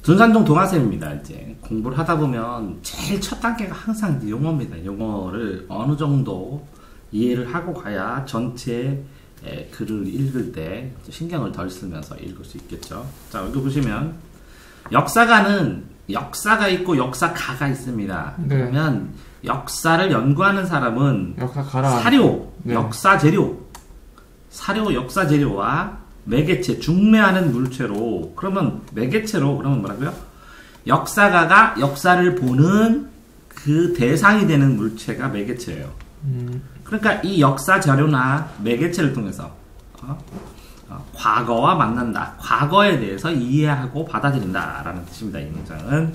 둔산동 동아쌤입니다. 이제 공부를 하다 보면 제일 첫 단계가 항상 이제 용어입니다. 용어를 어느 정도 이해를 하고 가야 전체 글을 읽을 때 신경을 덜 쓰면서 읽을 수 있겠죠. 자, 여기 보시면 역사가는 역사가 있고 역사가가 있습니다. 네. 그러면 역사를 연구하는 사람은 역사가라. 사료, 네. 역사재료, 사료, 역사재료와 매개체, 중매하는 물체로, 그러면 매개체로, 그러면 뭐라고요? 역사가가 역사를 보는 그 대상이 되는 물체가 매개체예요. 그러니까 이 역사 자료나 매개체를 통해서 과거와 만난다. 과거에 대해서 이해하고 받아들인다. 라는 뜻입니다. 이 문장은.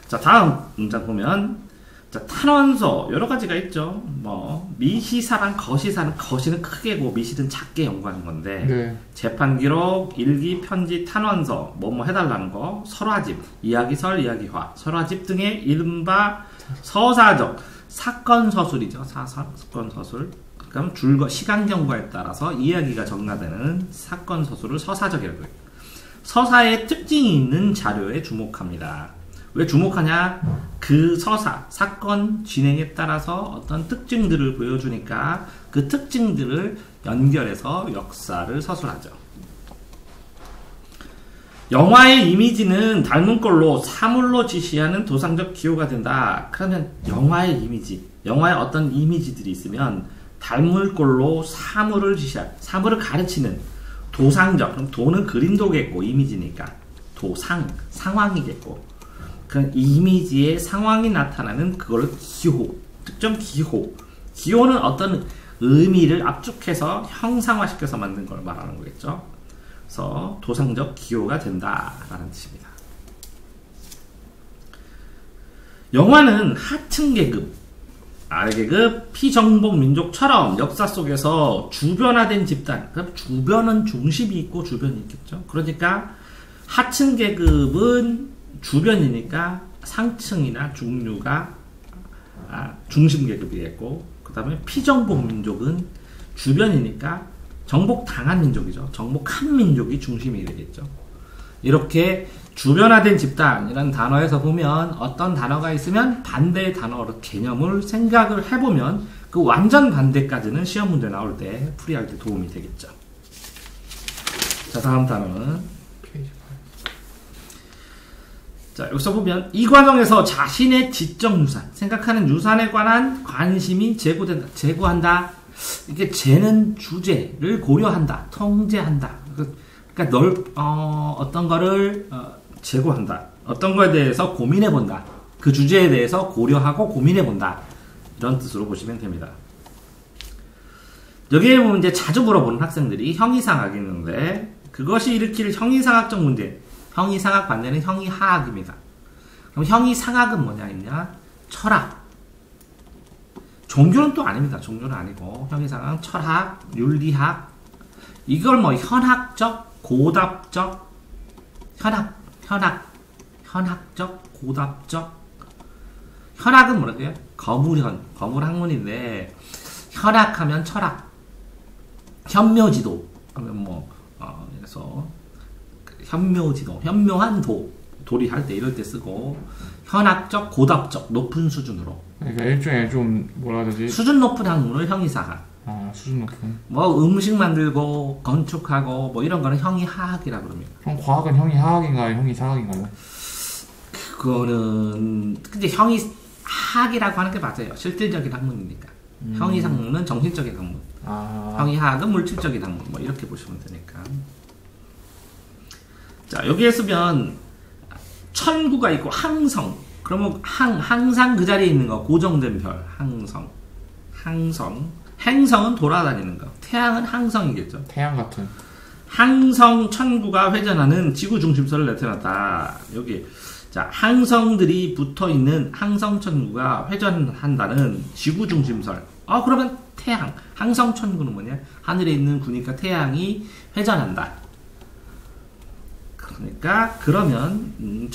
자, 다음 문장 보면, 자, 탄원서 여러 가지가 있죠. 뭐 미시사랑 거시사는, 거시는 크게고 미시는 작게 연구하는 건데, 네. 재판기록, 일기, 편지, 탄원서, 뭐뭐 해달라는 거, 설화집, 이야기설, 이야기화, 설화집 등의 이른바 서사적 사건 서술이죠. 사건 서술. 그럼 줄거 시간 경과에 따라서 이야기가 전가되는 사건 서술을 서사적이라고 해요. 서사의 특징이 있는 자료에 주목합니다. 왜 주목하냐? 그 서사, 사건 진행에 따라서 어떤 특징들을 보여주니까 그 특징들을 연결해서 역사를 서술하죠. 영화의 이미지는 닮은 꼴로 사물로 지시하는 도상적 기호가 된다. 그러면 영화의 이미지, 영화에 어떤 이미지들이 있으면 닮을 꼴로 사물을 지시할, 사물을 가르치는 도상적, 그럼 도는 그림도겠고 이미지니까 도상, 상황이겠고, 그런 이미지의 상황이 나타나는 그걸 기호, 특정 기호, 기호는 어떤 의미를 압축해서 형상화시켜서 만든 걸 말하는 거겠죠. 그래서 도상적 기호가 된다라는 뜻입니다. 영화는 하층 계급, 아래 계급, 피정복 민족처럼 역사 속에서 주변화된 집단, 그럼 주변은 중심이 있고 주변이 있겠죠. 그러니까 하층 계급은 주변이니까 상층이나 중류가 중심 계급이겠고, 그 다음에 피정복 민족은 주변이니까 정복당한 민족이죠. 정복한 민족이 중심이 되겠죠. 이렇게 주변화된 집단이라는 단어에서 보면 어떤 단어가 있으면 반대의 단어로 개념을 생각을 해보면 그 완전 반대까지는 시험 문제 나올 때 풀이할 때 도움이 되겠죠. 자, 다음 단어는, 자, 여기서 보면 이 과정에서 자신의 지적 유산, 생각하는 유산에 관한 관심이 제고된다. 제고한다. 이게 재는 주제를 고려한다. 통제한다. 그러니까 어떤 거를 제고한다. 어떤 거에 대해서 고민해 본다. 그 주제에 대해서 고려하고 고민해 본다. 이런 뜻으로 보시면 됩니다. 여기에 보면 이제 자주 물어보는 학생들이 형이상학이 있는데, 그것이 일으킬 형이상학적 문제, 형이상학 반대는 형이하학입니다. 그럼 형이상학은 뭐냐 있냐? 철학. 종교는 또 아닙니다. 종교는 아니고 형이상학은 철학, 윤리학, 이걸 뭐 현학적, 고답적, 현학적, 고답적. 현학은 뭐라고요? 거물학문인데, 현학하면 철학, 현묘지도 하면 그래서 현묘지도, 현묘한 도리 할 때 이럴 때 쓰고, 현학적, 고답적, 높은 수준으로. 그러니까 일종의 좀 뭐라 해야 되지? 수준 높은 학문을 형이상학. 수준 높은. 뭐 음식 만들고 건축하고 뭐 이런 거는 형이하학이라 그럽니다. 그럼 과학은 형이하학인가요? 형이상학인가요? 그거는 근데 형이하학이라고 하는 게 맞아요. 실질적인 학문이니까. 형이상문은 정신적인 학문. 형이하학은 물질적인 학문. 뭐 이렇게 보시면 되니까. 자, 여기에 쓰면 천구가 있고 항성. 그러면 항상 그 자리에 있는 거, 고정된 별, 항성. 행성은 돌아다니는 거. 태양은 항성이겠죠. 태양 같은. 항성 천구가 회전하는 지구 중심선을 나타났다. 여기 자, 항성들이 붙어 있는 항성 천구가 회전한다는 지구 중심선. 그러면 태양, 항성 천구는 뭐냐? 하늘에 있는 구니까 태양이 회전한다. 그러니까 그러면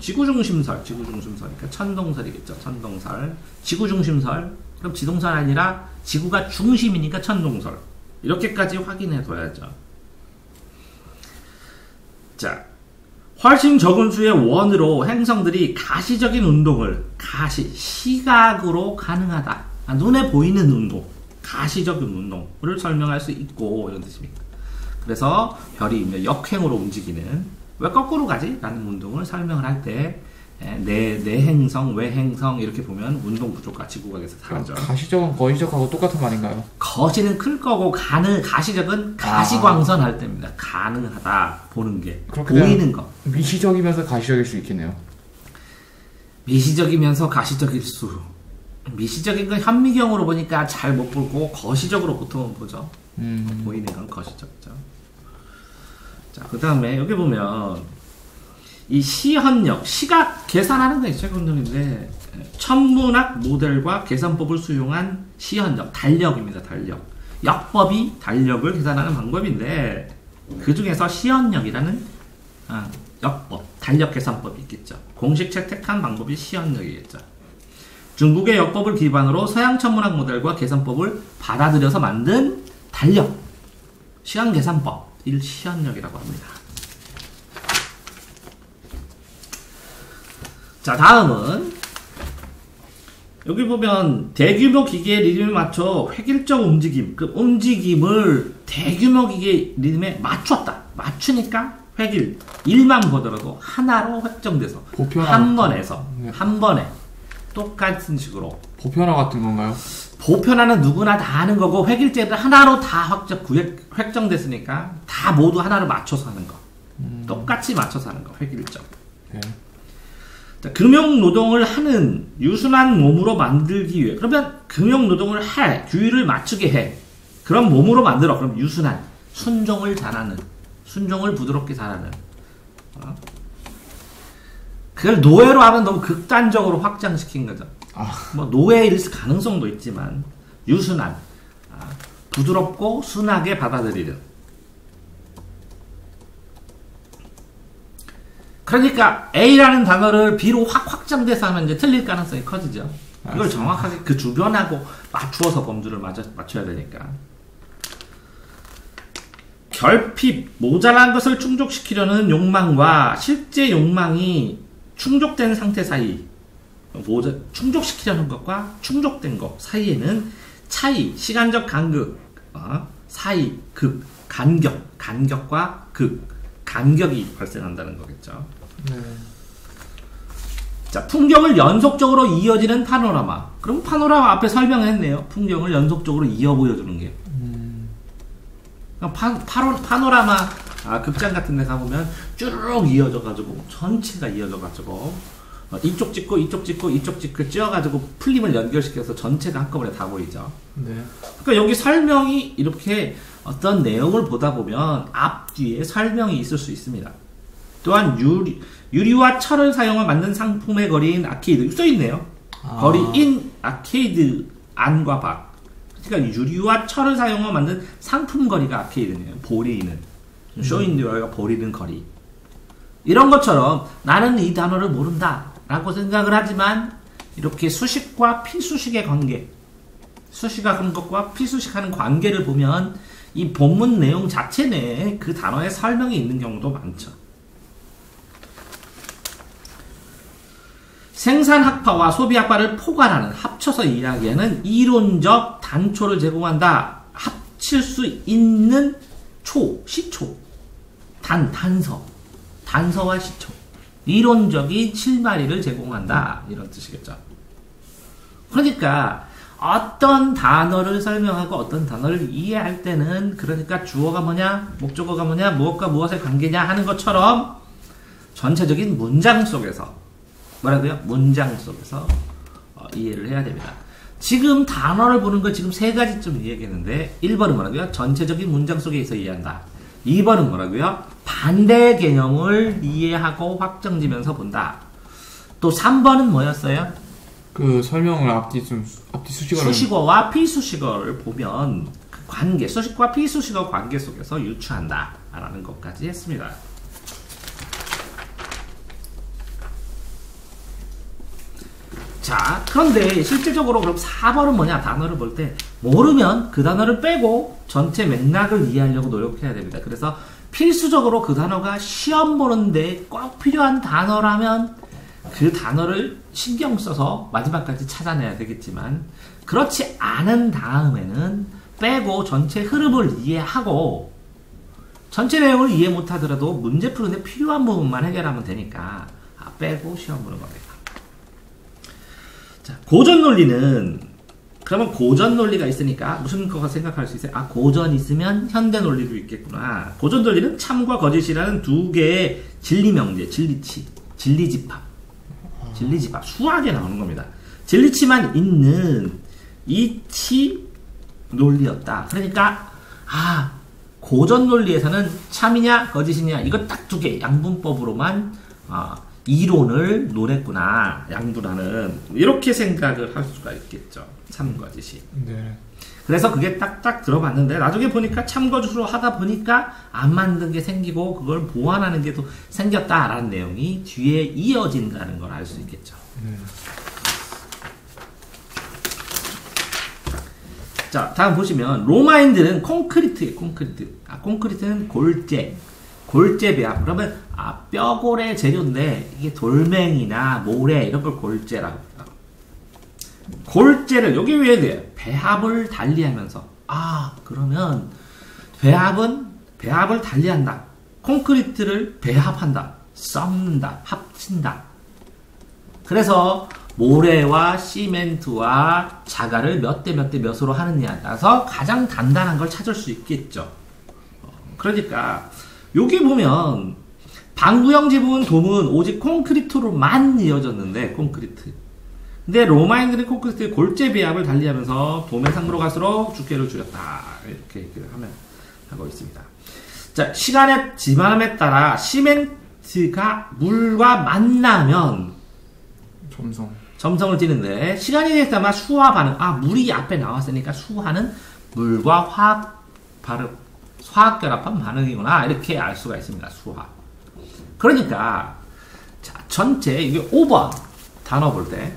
지구중심설이니까 천동설이겠죠. 천동설, 지구중심설. 그럼 지동설 아니라 지구가 중심이니까 천동설. 이렇게까지 확인해 둬야죠. 자, 훨씬 적은 수의 원으로 행성들이 가시적인 운동을 시각으로 가능하다. 눈에 보이는 운동, 가시적인 운동을 설명할 수 있고 이런 뜻입니다. 그래서 별이 역행으로 움직이는 왜 거꾸로 가지? 라는 운동을 설명을 할 때 내 행성, 외행성 이렇게 보면 운동 구조가 지구각에서 다르죠. 가시적은 거시적하고 똑같은 말인가요? 거시는 클 거고 가시적은 가시광선 할 때입니다. 가능하다. 보는 게 보이는 거. 미시적이면서 가시적일 수 있겠네요. 미시적이면서 가시적일 수. 미시적인 건 현미경으로 보니까 잘 못 보고 거시적으로 보통은 보죠. 보이는 건 거시적이죠. 자, 그 다음에 여기 보면 이 시현역, 시각 계산하는 거 있죠. 운동인데 천문학 모델과 계산법을 수용한 시현역, 달력입니다. 달력. 역법이 달력을 계산하는 방법인데 그 중에서 시현역이라는 역법, 달력 계산법이 있겠죠. 공식 채택한 방법이 시현역이겠죠. 중국의 역법을 기반으로 서양 천문학 모델과 계산법을 받아들여서 만든 달력, 시간 계산법, 이 시현역이라고 합니다. 자, 다음은 여기 보면 대규모 기계의 리듬에 맞춰 획일적 움직임, 그 움직임을 대규모 기계의 리듬에 맞추니까 획일 1만 보더라도 하나로 획정돼서 한 번에 똑같은 식으로. 보편화 같은 건가요? 보편화는 누구나 다 하는 거고 획일제는 하나로 다 획정됐으니까 다 모두 하나로 맞춰서 하는 거. 똑같이 맞춰서 하는 거. 획일적. 네. 자, 금형노동을 하는 유순한 몸으로 만들기 위해, 그러면 금형노동을 해, 규율을 맞추게 해. 그런 몸으로 만들어. 그럼 유순한, 순종을 잘하는, 순종을 부드럽게 잘하는. 그걸 노예로 하면 너무 극단적으로 확장시킨 거죠. 뭐 노예일 가능성도 있지만 유순한, 부드럽고 순하게 받아들이는. 그러니까 A라는 단어를 B로 확장돼서 하면 이제 틀릴 가능성이 커지죠. 이걸 정확하게 그 주변하고 맞추어서 범주를 맞춰야 되니까. 결핍, 모자란 것을 충족시키려는 욕망과 실제 욕망이 충족된 상태 사이, 충족시키려는 것과 충족된 것 사이에는 차이, 시간적 간극, 사이, 극, 간격과 극, 간격이 발생한다는 거겠죠. 네. 자, 풍경을 연속적으로 이어지는 파노라마. 그럼 파노라마 앞에 설명했네요. 풍경을 연속적으로 이어 보여주는 게. 파노라마 극장 같은 데 가보면 쭉 이어져가지고 전체가 이어져가지고 이쪽 찍고 이쪽 찍고 이쪽 찍고 찌어가지고 필름을 연결시켜서 전체가 한꺼번에 다 보이죠. 네. 그러니까 여기 설명이 이렇게 어떤 내용을 보다 보면 앞뒤에 설명이 있을 수 있습니다. 또한 유리와 철을 사용해 만든 상품의 거리인 아케이드 써있네요. 거리인 아케이드 안과 밖. 그러니까 유리와 철을 사용해 만든 상품 거리가 아케이드네요. 보리는 쇼인도어가 보리는 거리. 이런 것처럼 나는 이 단어를 모른다 라고 생각을 하지만 이렇게 수식과 피수식의 관계, 수식하는 것과 피수식하는 관계를 보면 이 본문 내용 자체 내에 그 단어의 설명이 있는 경우도 많죠. 생산학파와 소비학파를 포괄하는, 합쳐서 이야기하는 이론적 단초를 제공한다. 합칠 수 있는 시초, 단서와 시초, 이론적인 실마리를 제공한다. 이런 뜻이겠죠. 그러니까 어떤 단어를 설명하고 어떤 단어를 이해할 때는, 그러니까 주어가 뭐냐, 목적어가 뭐냐, 무엇과 무엇의 관계냐 하는 것처럼 전체적인 문장 속에서, 뭐라고요? 문장 속에서 이해를 해야 됩니다. 지금 단어를 보는 거 지금 세 가지쯤 이야기했는데, 1번은 뭐라고요? 전체적인 문장 속에서 이해한다. 2번은 뭐라고요? 반대 개념을 이해하고 확정지면서 본다. 또 3번은 뭐였어요? 그 설명을 앞뒤 수식어를, 수식어와 피수식어를 보면 그 관계, 수식과 피수식어 관계 속에서 유추한다 라는 것까지 했습니다. 자, 그런데 실질적으로 그럼 4번은 뭐냐? 단어를 볼 때 모르면 그 단어를 빼고 전체 맥락을 이해하려고 노력해야 됩니다. 그래서 필수적으로 그 단어가 시험 보는데 꼭 필요한 단어라면 그 단어를 신경 써서 마지막까지 찾아내야 되겠지만, 그렇지 않은 다음에는 빼고 전체 흐름을 이해하고, 전체 내용을 이해 못하더라도 문제 푸는데 필요한 부분만 해결하면 되니까 빼고 시험 보는 겁니다. 자, 고전 논리는, 그러면 고전 논리가 있으니까 무슨 거가 생각할 수 있어요? 고전 있으면 현대 논리도 있겠구나. 고전 논리는 참과 거짓이라는 두 개의 진리 명제, 진리치, 진리집합, 수학에 나오는 겁니다. 진리치만 있는 이치 논리였다. 그러니까 고전 논리에서는 참이냐 거짓이냐 이거 딱 두 개 양분법으로만 이론을 논했구나. 양분하는, 이렇게 생각을 할 수가 있겠죠. 참거짓이. 네. 그래서 그게 딱딱 들어봤는데 나중에 보니까 참거짓으로 하다 보니까 안 만든 게 생기고 그걸 보완하는 게 또 생겼다라는 내용이 뒤에 이어진다는 걸 알 수 있겠죠. 자, 다음 보시면 로마인들은 콘크리트예요. 콘크리트는 골재 배합. 그러면 뼈고래 재료인데 이게 돌멩이나 모래 이런 걸 골재라고 합니다. 골재를 여기 왜 돼요? 배합을 달리하면서. 그러면 배합을 달리한다. 콘크리트를 배합한다. 섞는다. 합친다. 그래서 모래와 시멘트와 자갈을 몇 대 몇으로 하느냐에 따라서 가장 단단한 걸 찾을 수 있겠죠. 그러니까 여기 보면 방구형 지붕은 돔은 오직 콘크리트로만 이어졌는데, 콘크리트. 근데 로마인들이 콘크리트의 골재 배합을 달리하면서 돔의 상부로 갈수록 두께를 줄였다. 이렇게 얘기를 하고 있습니다. 자, 시간의 지만함에 따라 시멘트가 물과 만나면 점성을 띠는데, 시간이 됐다면 수화 반응. 물이 앞에 나왔으니까 수화는 물과 화학 결합한 반응이구나. 이렇게 알 수가 있습니다. 수화. 그러니까 자, 전체 이게 5번 단어 볼 때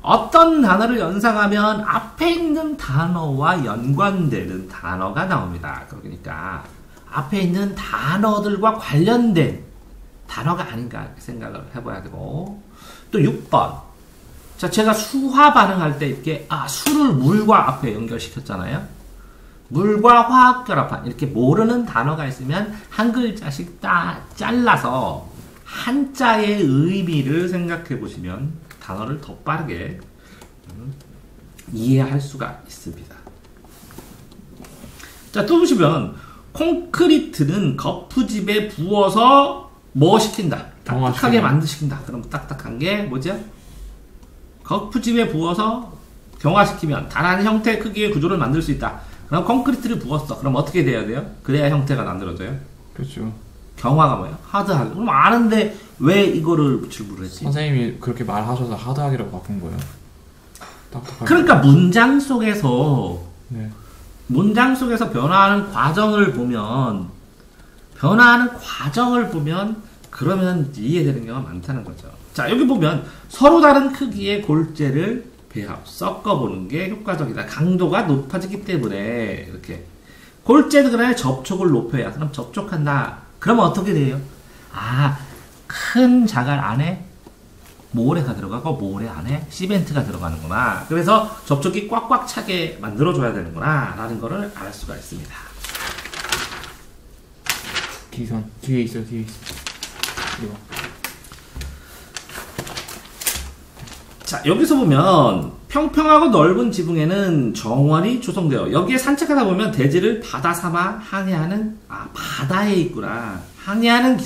어떤 단어를 연상하면 앞에 있는 단어와 연관되는 단어가 나옵니다. 그러니까 앞에 있는 단어들과 관련된 단어가 아닌가 생각을 해봐야 되고, 또 6번. 자, 제가 수화 반응할 때 이렇게 수를 물과 앞에 연결시켰잖아요. 물과 화학 결합한, 이렇게 모르는 단어가 있으면 한 글자씩 잘라서 한자의 의미를 생각해 보시면 단어를 더 빠르게 이해할 수가 있습니다. 자, 또 보시면 콘크리트는 거푸집에 부어서 뭐 시킨다? 딱딱하게 만드시킨다. 그럼 딱딱한 게 뭐죠? 거푸집에 부어서 경화시키면 다양한 형태, 크기의 구조를 만들 수 있다. 그럼 콘크리트를 부었어. 그럼 어떻게 돼야 돼요? 그래야 형태가 만들어져요. 그렇죠. 경화가 뭐예요? 하드하게. 그럼 아는데 왜 이거를 질문을 했지? 선생님이 그렇게 말하셔서 하드하기라고 바꾼 거예요. 딱딱하게. 그러니까 문장 속에서 네. 변화하는 과정을 보면 그러면 이해되는 경우가 많다는 거죠. 자, 여기 보면 서로 다른 크기의 골재를 배합, 섞어보는 게 효과적이다. 강도가 높아지기 때문에 이렇게 골재들 간의 접촉을 높여야. 그럼 접촉한다. 그러면 어떻게 돼요? 큰 자갈 안에 모래가 들어가고 모래 안에 시멘트가 들어가는구나. 그래서 접촉이 꽉꽉 차게 만들어줘야 되는구나 라는 거를 알 수가 있습니다. 기선 뒤에 있어요. 이거. 자, 여기서 보면 평평하고 넓은 지붕에는 정원이 조성되어 여기에 산책하다 보면 대지를 바다 삼아 항해하는 바다에 있구나. 항해하는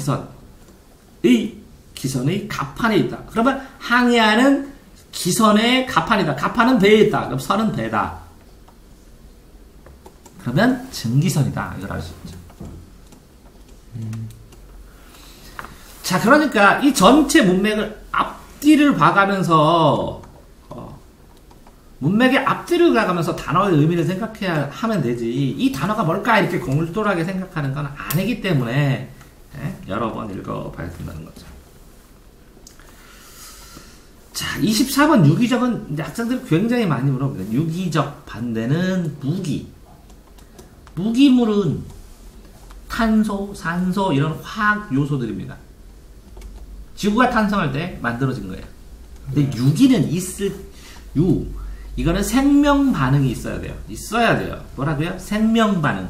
기선의 갑판에 있다. 그러면 항해하는 기선의 갑판이다. 갑판은 배에 있다. 그럼 선은 배다. 그러면 증기선이다. 이걸 알 수 있죠. 자, 그러니까 이 전체 문맥을 앞뒤를 봐가면서 문맥의 앞뒤를 가가면서 단어의 의미를 생각해야 하면 되지. 이 단어가 뭘까 이렇게 공울돌하게 생각하는 건 아니기 때문에 여러 번 읽어봐야 된다는 거죠. 자, 24번 유기적은 학생들이 굉장히 많이 물어봅니다. 유기적 반대는 무기. 무기물은 탄소, 산소 이런 화학 요소들입니다. 지구가 탄생할 때 만들어진 거예요. 근데 유기는 이거는 생명 반응이 있어야 돼요. 뭐라고요? 생명 반응.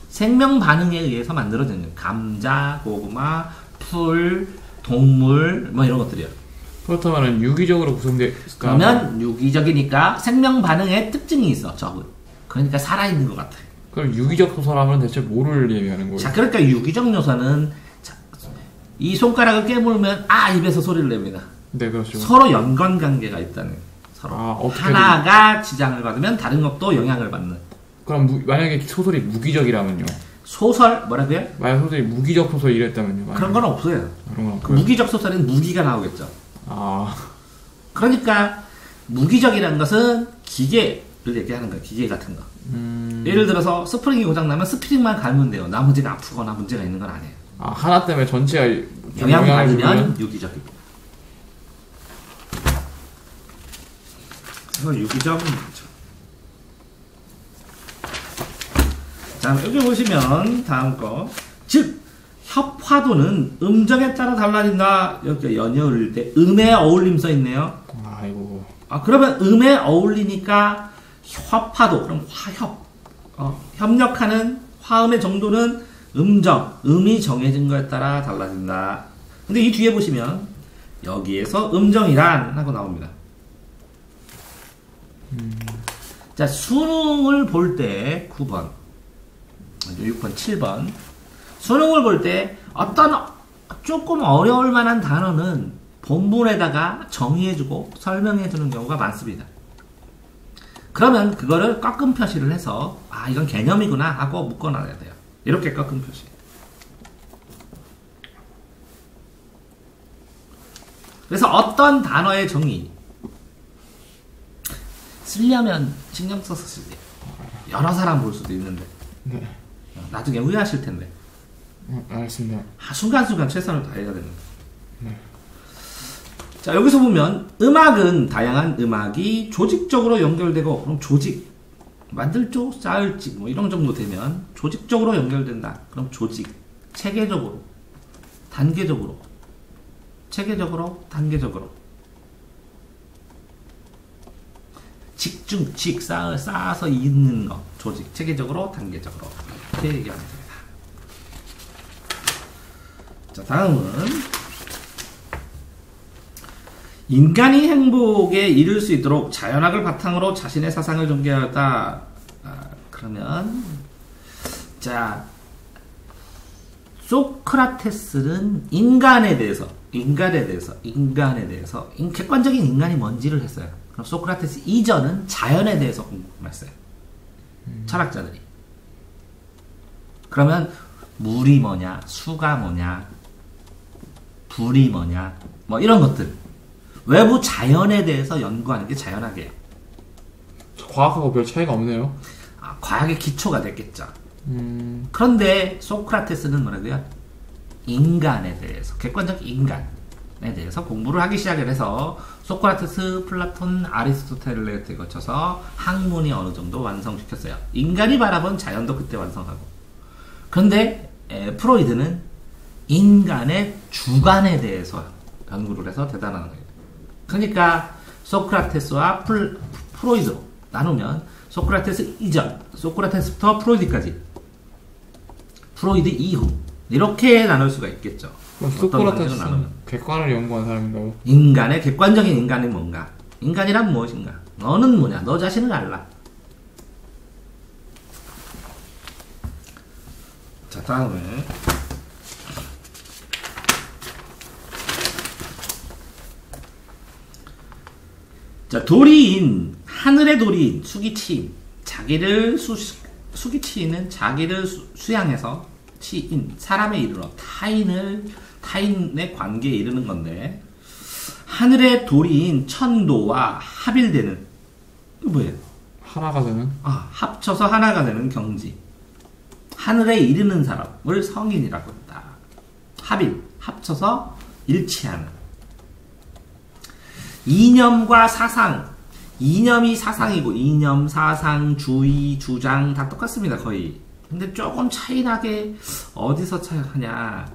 생명 반응에 의해서 만들어진 거예요. 감자, 고구마, 풀, 동물 뭐 이런 것들이요. 그렇다면 유기적으로 구성돼. 그러면 유기적이니까 생명 반응에 특징이 있어. 적은. 그러니까 살아있는 것 같아. 그럼 유기적 소설하면 대체 뭐를 의미하는 거예요? 자, 그러니까 유기적 요소는 이 손가락을 깨물면 입에서 소리를 냅니다. 네, 그렇죠. 서로 연관 관계가 있다는 거예요. 서로 하나가 지장을 받으면 다른 것도 영향을 받는. 그럼 만약에 소설이 무기적이라면요? 소설 뭐라고요? 만약 소설이 무기적 소설 이랬다면요? 그런 건 없어요. 그런 건 없고요. 무기적 소설은 무기가 나오겠죠. 아, 그러니까 무기적이라는 것은 기계를 얘기하는 거예요. 기계 같은 거. 예를 들어서 스프링이 고장나면 스프링만 갈면 돼요. 나머지가 아프거나 문제가 있는 건 아니에요. 하나 때문에 전체가 영향을 받으면 유기적이고. 이건 유기적. 자, 여기 보시면 다음 거. 즉, 협화도는 음정에 따라 달라진다. 이렇게 연이을 때 음에 어울림 써 있네요. 아이고. 그러면 음에 어울리니까 협화도, 그럼 화협. 협력하는 화음의 정도는 음이 정해진 거에 따라 달라진다. 근데 이 뒤에 보시면 여기에서 음정이란 하고 나옵니다. 자, 수능을 볼 때 9번, 6번, 7번. 수능을 볼 때 어떤 조금 어려울 만한 단어는 본문에다가 정의해주고 설명해주는 경우가 많습니다. 그러면 그거를 꺾은 표시를 해서 이건 개념이구나 하고 묶어놔야 돼요. 이렇게 꺾은 표시. 그래서 어떤 단어의 정의 쓰려면 신경 써서 쓰세요. 여러 사람 볼 수도 있는데. 네. 나중에 후회하실 텐데. 알겠습니다. 순간순간 최선을 다해야 됩니다. 네. 자, 여기서 보면 음악은 다양한 음악이 조직적으로 연결되고, 그럼 조직, 만들죠? 쌓을지 뭐 이런 정도 되면 조직적으로 연결된다. 그럼 조직, 체계적으로, 단계적으로, 단계적으로. 쌓아서 있는 거. 조직, 체계적으로, 단계적으로. 이렇게 얘기하면 됩니다. 자, 다음은 인간이 행복에 이를 수 있도록 자연학을 바탕으로 자신의 사상을 전개하다. 그러면 자, 소크라테스는 인간에 대해서 객관적인 인간이 뭔지를 했어요. 그럼 소크라테스 이전은 자연에 대해서 공부했어요. 철학자들이. 그러면 물이 뭐냐, 수가 뭐냐, 불이 뭐냐, 뭐 이런 것들. 외부 자연에 대해서 연구하는 게 자연학이에요. 과학하고 별 차이가 없네요. 과학의 기초가 됐겠죠. 그런데 소크라테스는 뭐라고요? 인간에 대해서, 객관적 인간에 대해서 공부를 하기 시작을 해서 소크라테스, 플라톤, 아리스토텔레스에 거쳐서 학문이 어느 정도 완성시켰어요. 인간이 바라본 자연도 그때 완성하고. 그런데 프로이드는 인간의 주관에 대해서 연구를 해서 대단한 거예요. 그러니까 소크라테스와 프로이드로 나누면 소크라테스 이전, 소크라테스부터 프로이드까지, 프로이드 이후 이렇게 나눌 수가 있겠죠. 소크라테스는 객관을 연구한 사람인가요? 인간의 객관적인 인간이 뭔가, 인간이란 무엇인가, 너는 뭐냐, 너 자신을 알라. 자, 다음에 자, 도리인, 하늘의 도리인, 수기치인, 자기를 수기치인은 자기를 수양해서 치인, 사람에 이르러 타인의 관계에 이르는 건데, 하늘의 도리인 천도와 합일되는, 이거 뭐예요? 하나가 되는? 합쳐서 하나가 되는 경지. 하늘에 이르는 사람을 성인이라고 한다. 합쳐서 일치하는. 이념과 사상, 이념이 사상이고, 이념, 사상, 주의, 주장 다 똑같습니다. 거의 근데 조금 차이나게 어디서 차이하냐.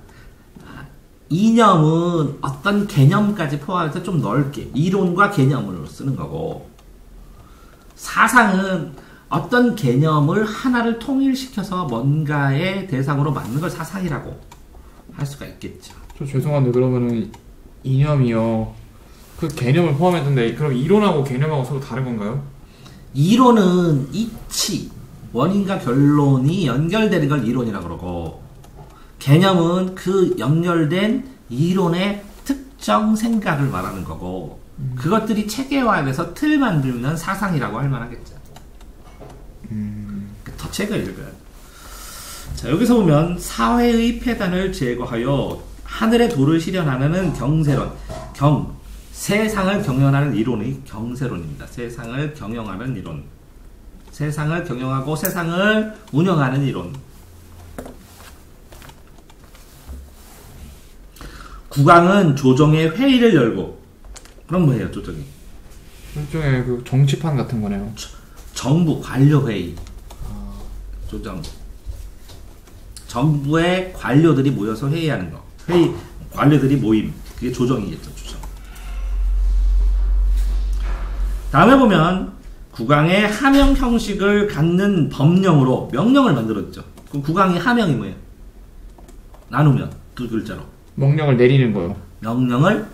이념은 어떤 개념까지 포함해서 좀 넓게 이론과 개념으로 쓰는 거고, 사상은 어떤 개념을 하나를 통일시켜서 뭔가의 대상으로 만든 걸 사상이라고 할 수가 있겠죠. 저 죄송한데 그러면은 이념이요. 그 개념을 포함했는데 그럼 이론하고 개념하고 서로 다른 건가요? 이론은 이치, 원인과 결론이 연결되는 걸 이론이라고 그러고, 개념은 그 연결된 이론의 특정 생각을 말하는 거고, 그것들이 체계화돼서 틀 만들면 사상이라고 할 만하겠죠. 더 책을 읽어야 돼. 자, 여기서 보면 사회의 폐단을 제거하여 하늘의 도를 실현하는 경세론, 세상을 경영하는 이론의 경세론입니다. 세상을 경영하는 이론, 세상을 경영하고 세상을 운영하는 이론. 국왕은 조정의 회의를 열고, 그럼 뭐예요 조정이? 일종의 그 정치판 같은 거네요. 정부 관료회의. 조정. 정부의 관료들이 모여서 회의하는 거. 관료들이 모임. 그게 조정이겠죠, 조정. 다음에 보면, 국왕의 하명 형식을 갖는 법령으로 명령을 만들었죠. 그 국왕의 하명이 뭐예요? 나누면, 두 글자로. 명령을 내리는 거요. 명령을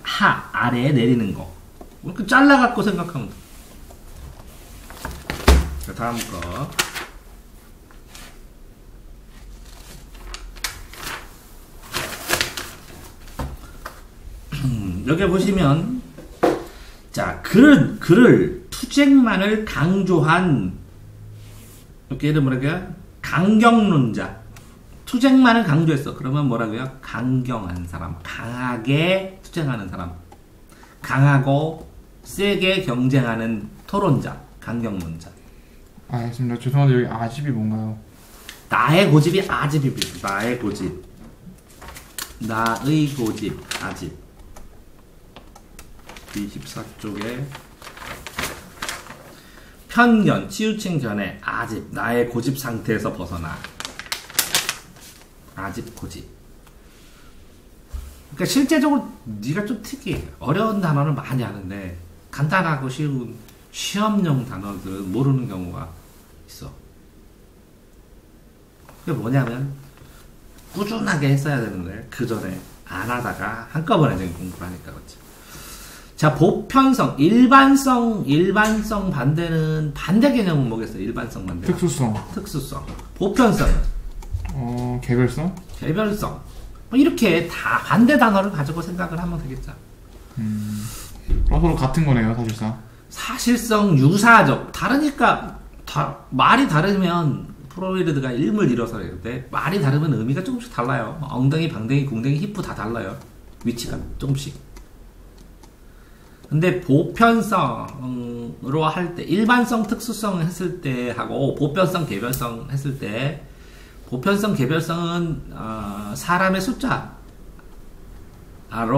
아래에 내리는 거. 이렇게 잘라갖고 생각하면 돼. 자, 다음 거. 여기 보시면, 자, 글을 투쟁만을 강조한, 이렇게 예를 뭐라고요? 강경론자. 투쟁만을 강조했어. 그러면 뭐라고요? 강경한 사람. 강하게 투쟁하는 사람. 강하고 세게 경쟁하는 토론자. 강경론자. 알겠습니다. 죄송한데 여기 아집이 뭔가요? 나의 고집이 아집입니다. 나의 고집. 나의 고집. 아집. 24쪽에 편견, 치우친 견해, 아집, 나의 고집 상태에서 벗어나. 아집, 고집. 그러니까 실제적으로 네가 좀 특이해. 어려운 단어를 많이 하는데 간단하고 쉬운 시험용 단어들은 모르는 경우가 있어. 그게 뭐냐면 꾸준하게 했어야 되는데 그 전에 안 하다가 한꺼번에 지금 공부를 하니까 그렇지. 자, 보편성, 일반성 반대는, 반대 개념은 뭐겠어요? 일반성 반대. 특수성. 보편성은? 개별성? 개별성. 뭐 이렇게 다 반대 단어를 가지고 생각을 하면 되겠죠. 서로 같은 거네요, 사실상. 사실성, 유사적. 다르니까, 말이 다르면, 프로이드가 일물 잃어서 그랬는데, 말이 다르면 의미가 조금씩 달라요. 엉덩이, 방댕이, 궁댕이, 히프 다 달라요. 위치가 조금씩. 근데 보편성으로 할 때, 일반성, 특수성 했을 때 하고, 보편성, 개별성 했을 때, 보편성, 개별성은 사람의 숫자로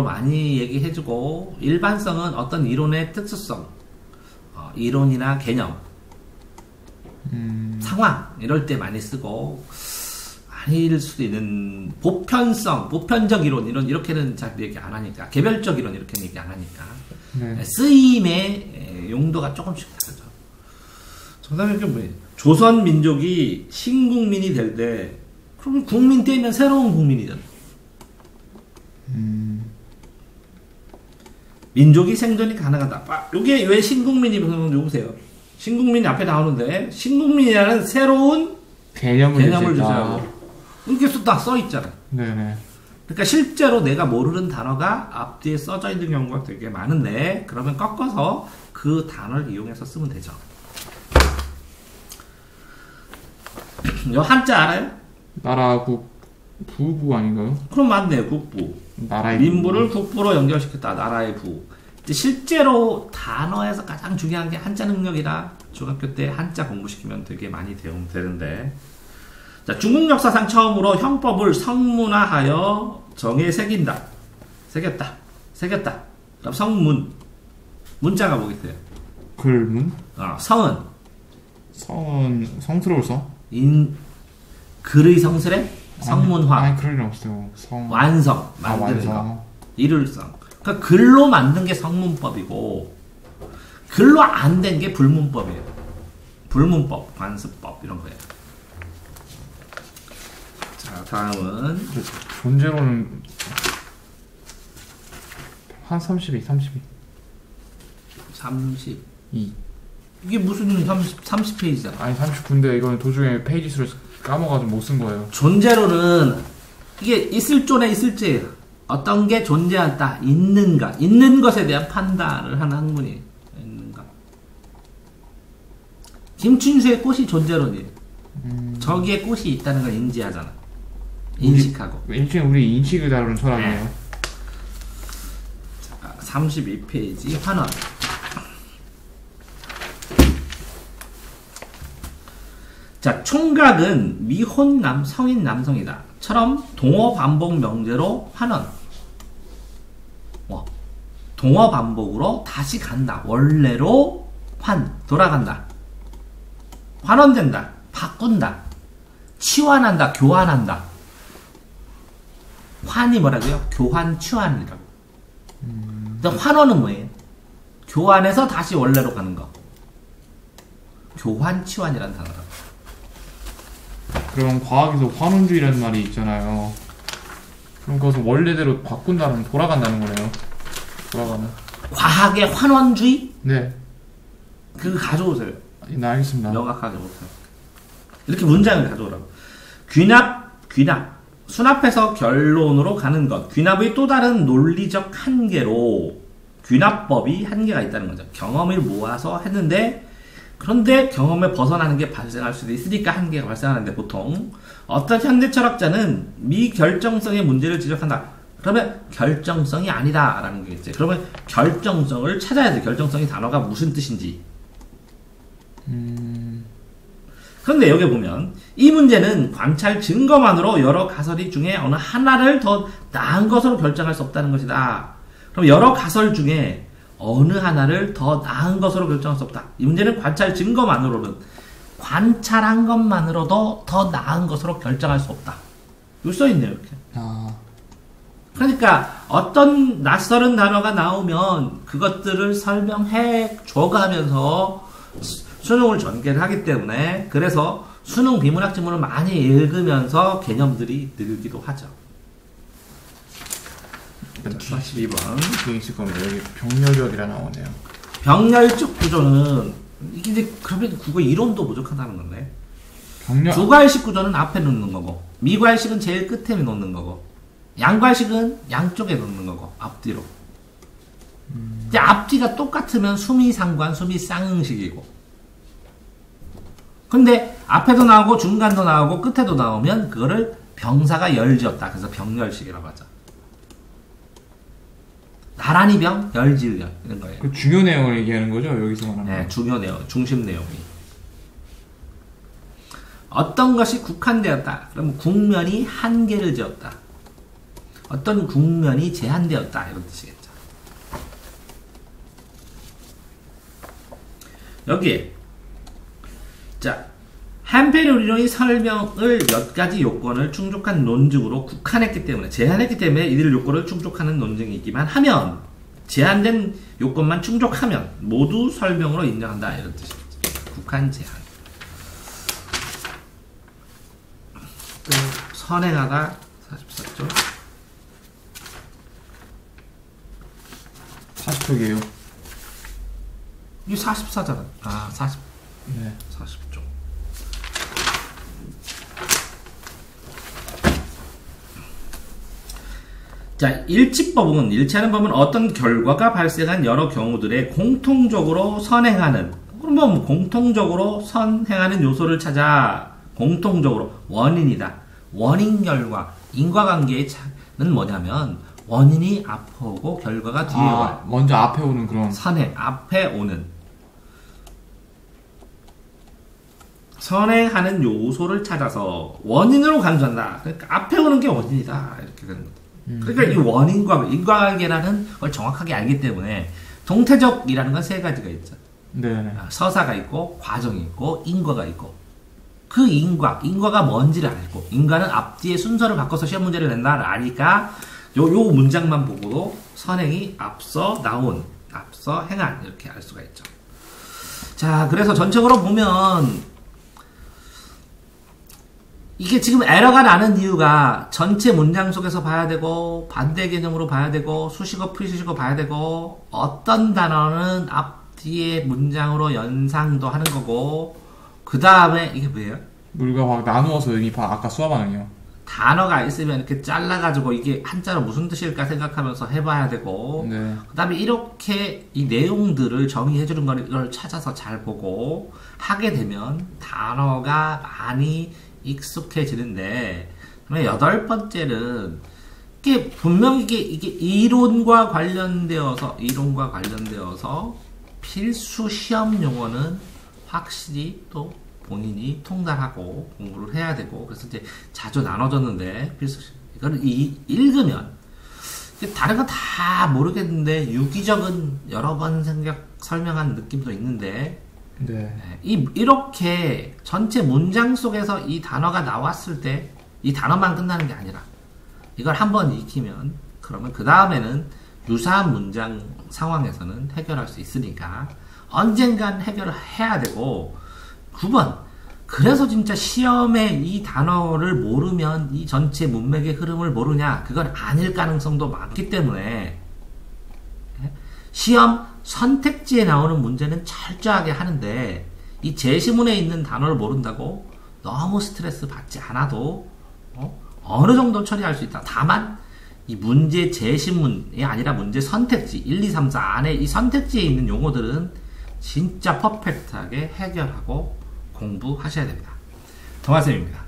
많이 얘기해주고, 일반성은 어떤 이론의 특수성, 이론이나 개념, 상황 이럴 때 많이 쓰고, 아닐 수도 있는 보편성, 보편적 이론 이렇게는 잘 얘기 안 하니까, 개별적 이론 이렇게는 얘기 안 하니까. 네. 쓰임의 용도가 조금씩 다르죠. 정답이 뭐예요? 조선 민족이 신국민이 될 때, 그럼 국민 떼면 새로운 국민이잖아. 민족이 생존이 가능하다. 이게 왜 신국민이 누구세요? 신국민이 앞에 나오는데, 신국민이라는 새로운 개념을 주자고. 이렇게 딱 써있잖아. 네네. 그러니까 실제로 내가 모르는 단어가 앞뒤에 써져 있는 경우가 되게 많은데, 그러면 꺾어서 그 단어를 이용해서 쓰면 되죠. 요 한자 알아요? 나라국 부부 아닌가요? 그럼 맞네요. 국부. 나라의 민부를 국부로 연결시켰다. 나라의 부. 실제로 단어에서 가장 중요한 게 한자 능력이라 중학교 때 한자 공부시키면 되게 많이 되는데, 자, 중국 역사상 처음으로 형법을 성문화하여 정에 새긴다. 새겼다. 그럼 성문. 문자가 뭐겠어요? 글문? 성은? 성은 성스러울 성? 글의 성스레? 성문화. 아니 그럴 일 없어요. 완성. 만드는 거. 완성. 일을성. 그러니까 글로 만든 게 성문법이고 글로 안 된 게 불문법이에요. 불문법, 관습법 이런 거예요. 자, 다음은 존재로는 한 32. 30. 2. 이게 무슨 30페이지잖아. 아니 39인데 이거는 도중에 페이지 수를 까먹어가지고 못 쓴 거예요. 존재로는 이게 있을 존에 있을지 어떤 게 존재한다, 있는가, 있는 것에 대한 판단을 하는 학문이 있는가. 김춘수의 꽃이 존재론이에요. 저기에 꽃이 있다는 걸 인지하잖아. 인식하고. 일종의 우리 인식을 다루는 철학이에요. 네. 32페이지 환원. 자, 총각은 미혼 성인 남성이다. 처럼 동어 반복 명제로 환원. 동어 반복으로 다시 간다. 원래로 돌아간다. 환원된다. 바꾼다. 치환한다. 교환한다. 환이 뭐라고요? 교환, 치환이라고. 근데 환원은 뭐예요? 교환해서 다시 원래로 가는 거. 교환, 치환이라는 단어라고. 그럼 과학에서 환원주의라는 말이 있잖아요. 그럼 그것을 원래대로 바꾼다는 돌아간다는 거네요. 돌아가는. 과학의 환원주의? 네. 그거 가져오세요. 네, 알겠습니다. 명확하게 못해요. 이렇게 문장을 가져오라고. 귀납. 수납해서 결론으로 가는 것. 귀납의 또 다른 논리적 한계로 귀납법이 한계가 있다는 거죠. 경험을 모아서 했는데 그런데 경험에 벗어나는 게 발생할 수도 있으니까 한계가 발생하는데 보통 어떤 현대 철학자는 미결정성의 문제를 지적한다. 그러면 결정성이 아니다 라는 거겠지. 그러면 결정성을 찾아야 돼. 결정성이 단어가 무슨 뜻인지. 그런데 여기 보면 이 문제는 관찰 증거만으로 여러 가설이 중에 어느 하나를 더 나은 것으로 결정할 수 없다는 것이다. 그럼 여러 가설 중에 어느 하나를 더 나은 것으로 결정할 수 없다. 이 문제는 관찰 증거만으로는 관찰한 것만으로도 더 나은 것으로 결정할 수 없다. 여기 써있네요. 이렇게. 그러니까 어떤 낯설은 단어가 나오면 그것들을 설명해 줘가면서 수능을 전개를 하기 때문에 그래서 수능 비문학 지문을 많이 읽으면서 개념들이 늘기도 하죠. 42번. 뒤에 있을 겁니다. 여기 병렬력이라 나오네요. 병렬적 구조는 이게 이제 그러면 국어 이론도 부족하다는 건데. 병렬. 두괄식 구조는 앞에 놓는 거고, 미괄식은 제일 끝에 놓는 거고, 양괄식은 양쪽에 놓는 거고, 앞뒤로. 이제 앞뒤가 똑같으면 수미상관, 수미쌍응식이고. 근데 앞에도 나오고 중간도 나오고 끝에도 나오면 그거를 병사가 열지었다. 그래서 병열식이라고 하죠. 나란히 병, 열지을 이런 거예요. 그 중요 내용을 얘기하는 거죠? 여기서 말하는. 네, 중요 내용, 중심 내용이. 어떤 것이 국한되었다. 그럼 국면이 한계를 지었다. 어떤 국면이 제한되었다. 이런 뜻이겠죠. 여기에 자, 함페르 이론이 설명을 몇 가지 요건을 충족한 논증으로 국한했기 때문에, 제한했기 때문에 이들 요건을 충족하는 논증이 있기만 하면, 제한된 요건만 충족하면 모두 설명으로 인정한다. 이런 뜻이죠. 국한, 제한. 또 선행하다 44쪽. 40쪽이에요. 이게 44잖아. 아, 40. 네. 40쪽. 자, 일치법은, 일치하는 법은 어떤 결과가 발생한 여러 경우들에 공통적으로 선행하는, 그럼 뭐 공통적으로 선행하는 요소를 찾아 공통적으로 원인이다. 원인 결과, 인과관계의 차는 뭐냐면 원인이 앞에 오고 결과가 뒤에 와요. 먼저 앞에 오는 그런. 선행, 앞에 오는. 선행하는 요소를 찾아서 원인으로 간주한다. 그러니까 앞에 오는 게 원인이다. 이렇게 되는 거죠. 그러니까 이 원인과 인과관계라는 걸 정확하게 알기 때문에 동태적이라는 건 세 가지가 있죠. 네. 서사가 있고, 과정이 있고, 인과가 있고. 그 인과가 뭔지를 알고, 인과는 앞뒤의 순서를 바꿔서 시험 문제를 낸다를 아니까 요 문장만 보고도 선행이 앞서 나온, 앞서 행한 이렇게 알 수가 있죠. 자, 그래서 전체적으로 보면 이게 지금 에러가 나는 이유가 전체 문장 속에서 봐야 되고, 반대 개념으로 봐야 되고, 수식어, 프리수식어 봐야 되고, 어떤 단어는 앞뒤의 문장으로 연상도 하는 거고, 그 다음에 이게 뭐예요? 물과 화학 나누어서 의미파 아까 수화 반응이요. 단어가 있으면 이렇게 잘라가지고 이게 한자로 무슨 뜻일까 생각하면서 해봐야 되고, 네. 그 다음에 이렇게 이 내용들을 정의해주는 걸 찾아서 잘 보고 하게 되면 단어가 많이 익숙해지는데, 그러면 여덟 번째는 이게 분명히 이게 이론과 관련되어서 필수 시험 용어는 확실히 또 본인이 통달하고 공부를 해야 되고, 그래서 이제 자주 나눠줬는데 필수 이거는 읽으면 다른 건 다 모르겠는데 유기적은 여러 번 설명한 느낌도 있는데, 네. 이렇게 전체 문장 속에서 이 단어가 나왔을 때 이 단어만 끝나는 게 아니라 이걸 한번 익히면 그러면 그 다음에는 유사한 문장 상황에서는 해결할 수 있으니까 언젠간 해결을 해야 되고, 9번 그래서 진짜 시험에 이 단어를 모르면 이 전체 문맥의 흐름을 모르냐, 그건 아닐 가능성도 많기 때문에 시험 선택지에 나오는 문제는 철저하게 하는데, 이 제시문에 있는 단어를 모른다고 너무 스트레스 받지 않아도 어느 정도 처리할 수 있다. 다만 이 문제 제시문이 아니라 문제 선택지 1, 2, 3, 4 안에 이 선택지에 있는 용어들은 진짜 퍼펙트하게 해결하고 공부하셔야 됩니다. 동아쌤입니다.